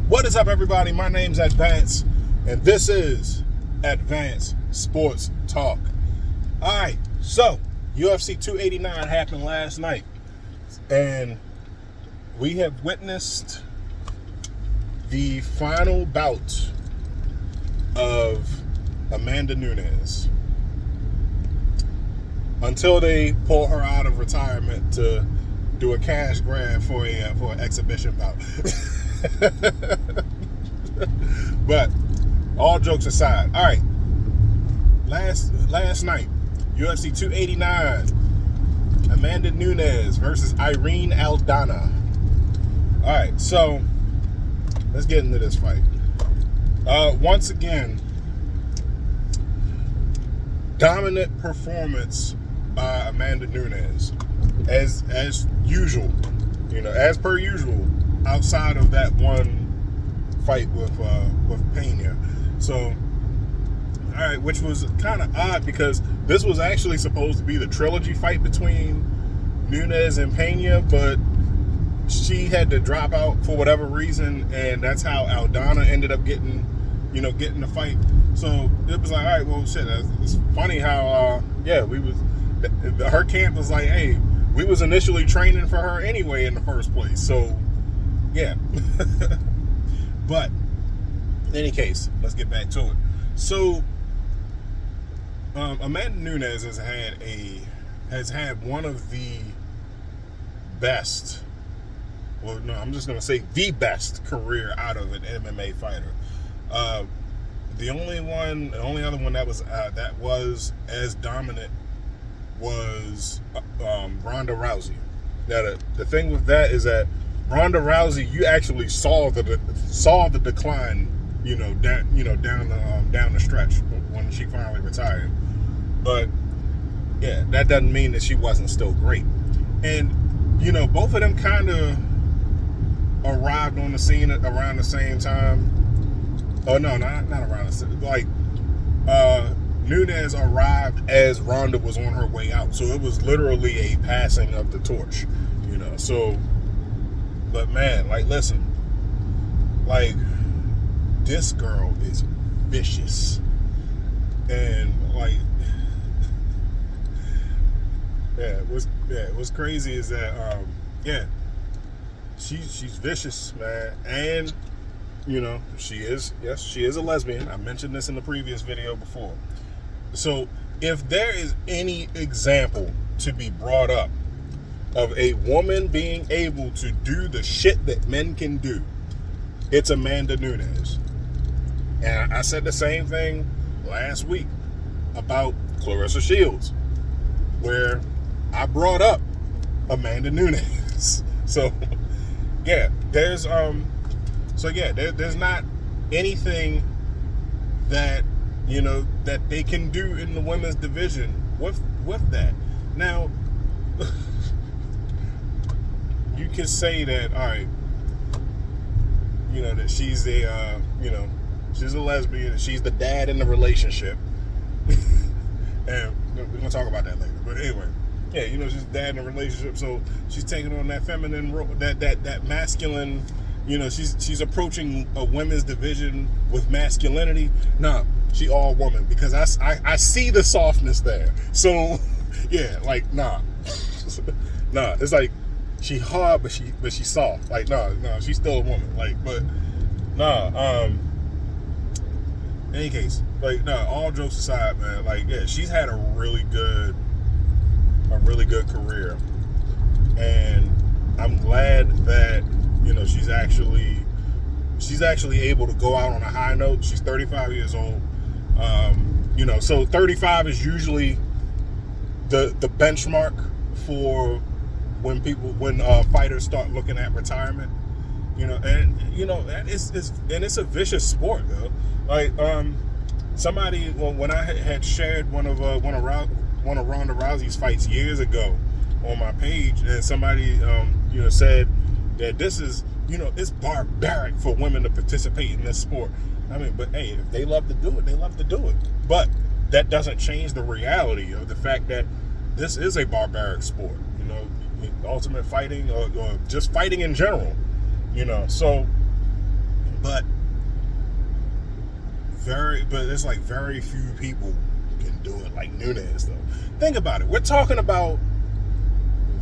What is up, everybody? My name's Advance, and this is Advance Sports Talk. All right, so UFC 289 happened last night, and we have witnessed the final bout of Amanda Nunes until they pull her out of retirement to do a cash grab for an exhibition bout. But all jokes aside, all right. Last night, UFC 289, Amanda Nunes versus Irene Aldana. All right, so let's get into this fight. Once again, dominant performance by Amanda Nunes, as usual, as per usual. Outside of that one fight with Pena, so all right, which was kind of odd because this was actually supposed to be the trilogy fight between Nunes and Pena, but she had to drop out for whatever reason, and that's how Aldana ended up getting the fight. So it was like, all right, well, shit. It's funny how her camp was like, hey, we was initially training for her anyway in the first place, so. Yeah. But in any case, let's get back to it. So Amanda Nunes has had one of the best, well, no, I'm just gonna say the best career out of an MMA fighter. The only other one that was as dominant was Ronda Rousey. Now the thing with that is that Ronda Rousey, you actually saw the decline, down the stretch when she finally retired. But yeah, that doesn't mean that she wasn't still great. And both of them kind of arrived on the scene around the same time. Oh no, not around the same. Like Nunes arrived as Ronda was on her way out, so it was literally a passing of the torch. So. But man, listen, this girl is vicious, and what's crazy is that she's vicious, man, and she is a lesbian. I mentioned this in the previous video before. So if there is any example to be brought up of a woman being able to do the shit that men can do, it's Amanda Nunes. And I said the same thing last week about Clarissa Shields, where I brought up Amanda Nunes. So yeah, there's not anything that that they can do in the women's division with that. Now you can say that, all right, that she's she's a lesbian and she's the dad in the relationship. And we're going to talk about that later. But anyway, yeah, she's the dad in the relationship, so she's taking on that feminine role, that masculine, she's approaching a women's division with masculinity. Nah, she all woman, because I see the softness there. So, yeah, nah. Nah, it's like, she hard, but she's soft. No, she's still a woman. In any case, all jokes aside, man, she's had a really good career, and I'm glad that she's actually able to go out on a high note. She's 35 years old. So 35 is usually the benchmark for when fighters start looking at retirement, and it's a vicious sport, though. Somebody, when I had shared one of Ronda Rousey's fights years ago on my page, and somebody said that this is it's barbaric for women to participate in this sport. I mean, but hey, if they love to do it, they love to do it. But that doesn't change the reality of the fact that this is a barbaric sport. Ultimate fighting, or just fighting in general. So but it's like very few people can do it like Nunes though. Think about it. We're talking about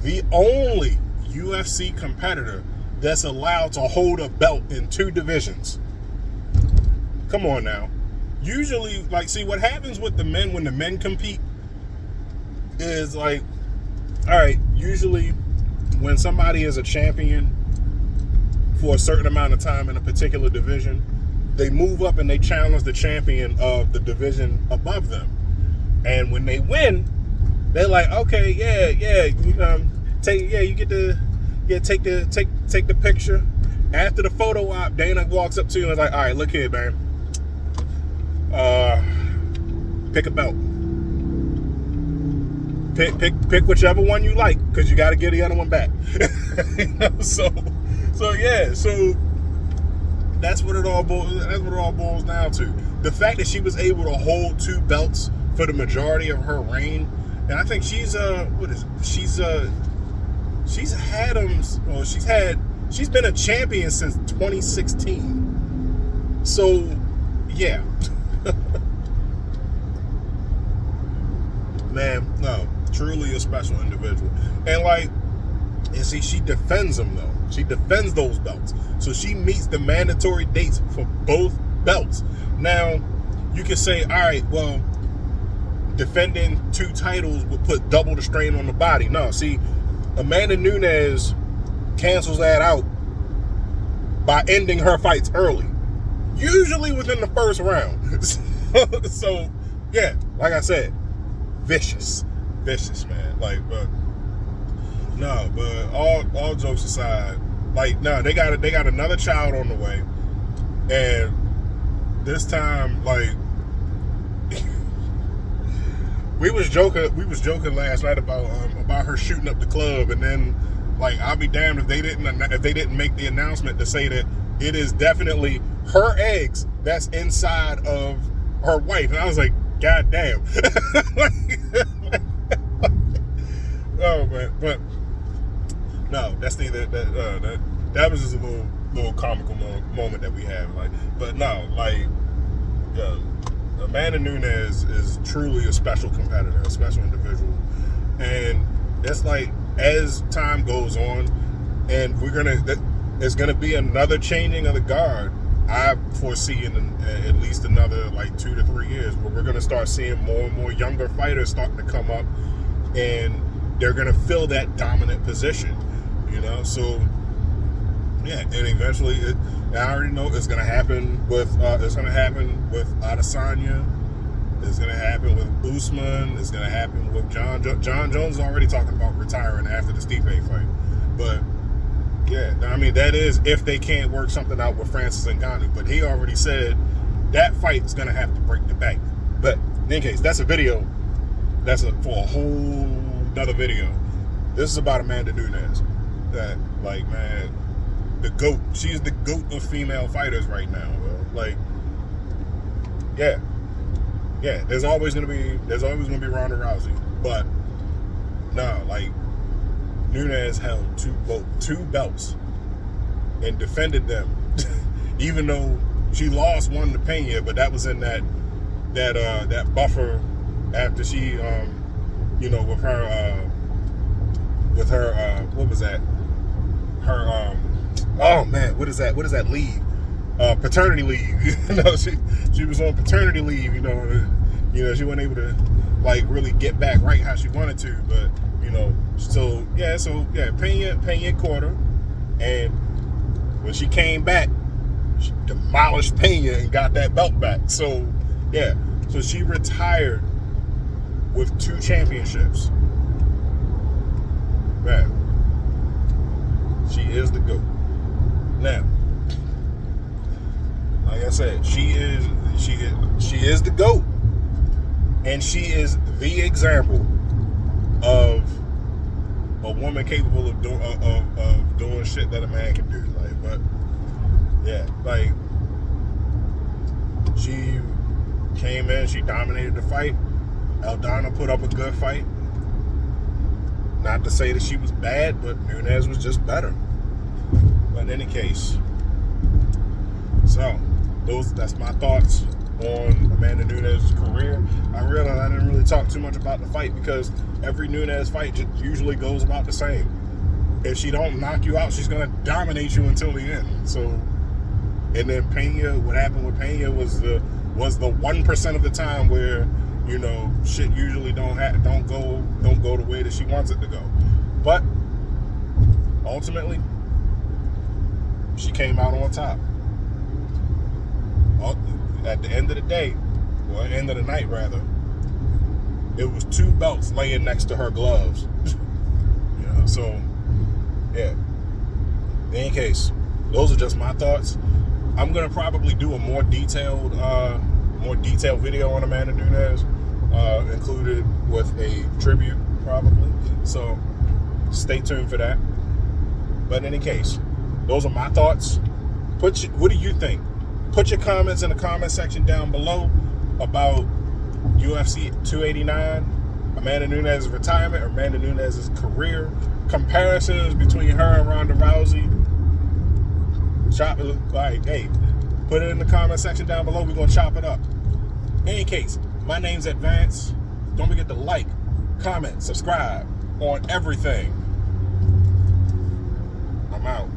the only UFC competitor that's allowed to hold a belt in 2 divisions. Come on now. Usually, like, see what happens with the men when the men compete is like, all right, usually when somebody is a champion for a certain amount of time in a particular division, they move up and they challenge the champion of the division above them. And when they win, they're like, okay, take the picture. After the photo op, Dana walks up to you and is like, all right, look here, man. Pick a belt. Pick whichever one you like, because you got to get the other one back. So that's what it all boils down to. The fact that she was able to hold 2 belts for the majority of her reign, and I think she's been a champion since 2016. So yeah. Man, no, truly a special individual. And see, she defends them though. She defends those belts. So she meets the mandatory dates for both belts. Now, you can say, all right, well, defending 2 titles would put double the strain on the body. No, see, Amanda Nunes cancels that out by ending her fights early, usually within the first round. So yeah, like I said, vicious, man. But all jokes aside, they got another child on the way, and this time, we was joking last night about her shooting up the club, and then I'll be damned if they didn't make the announcement to say that it is definitely her eggs that's inside of her wife, and I was like, God damn. Oh man, but no, that's that was just a little comical moment that we had. But no, Amanda Nunes is truly a special competitor, a special individual, and that's as time goes on, and there's gonna be another changing of the guard. I foresee in at least another 2 to 3 years where we're gonna start seeing more and more younger fighters starting to come up, and they're gonna fill that dominant position. So yeah, and eventually, I already know it's gonna happen with Adesanya. It's gonna happen with Usman. It's gonna happen with John Jones is already talking about retiring after the Stipe fight. But yeah, I mean, that is if they can't work something out with Francis Ngannou. But he already said that fight is gonna have to break the bank. But in any case, that's a video. For a whole another video. This is about Amanda Nunes. That man, the GOAT. She's the GOAT of female fighters right now, bro. Yeah. There's always gonna be Ronda Rousey, but no, Nunes held two belts and defended them, even though she lost one to Pena, but that was in that buffer after she with her what was that? Her oh man, what is that leave? Paternity leave. She was on paternity leave. She wasn't able to really get back right how she wanted to. But Pena caught her, and when she came back, she demolished Pena and got that belt back. So yeah, so she retired with 2 championships. Man, she is the GOAT. Now, like I said, she is the GOAT, and she is the example of a woman capable of doing shit that a man can do. But yeah, she came in, she dominated the fight. Aldana put up a good fight. Not to say that she was bad, but Nunes was just better. But in any case, so that's my thoughts on Amanda Nunes' career. I realized I didn't really talk too much about the fight because every Nunes fight usually goes about the same. If she don't knock you out, she's gonna dominate you until the end. So, and then Pena, what happened with Pena was the 1% of the time where, you know, shit usually don't go the way that she wants it to go. But ultimately, she came out on top. At the end of the day, or end of the night rather, it was 2 belts laying next to her gloves. You know, so yeah. In any case, those are just my thoughts. I'm gonna probably do a more detailed video on Amanda Nunes, included with a tribute probably. So stay tuned for that. But in any case, those are my thoughts. What do you think? Put your comments in the comment section down below about UFC 289, Amanda Nunes' retirement, or Amanda Nunes' career, comparisons between her and Ronda Rousey. Hey, put it in the comment section down below. We're going to chop it up. In any case, my name's Advance. Don't forget to like, comment, subscribe on everything. I'm out.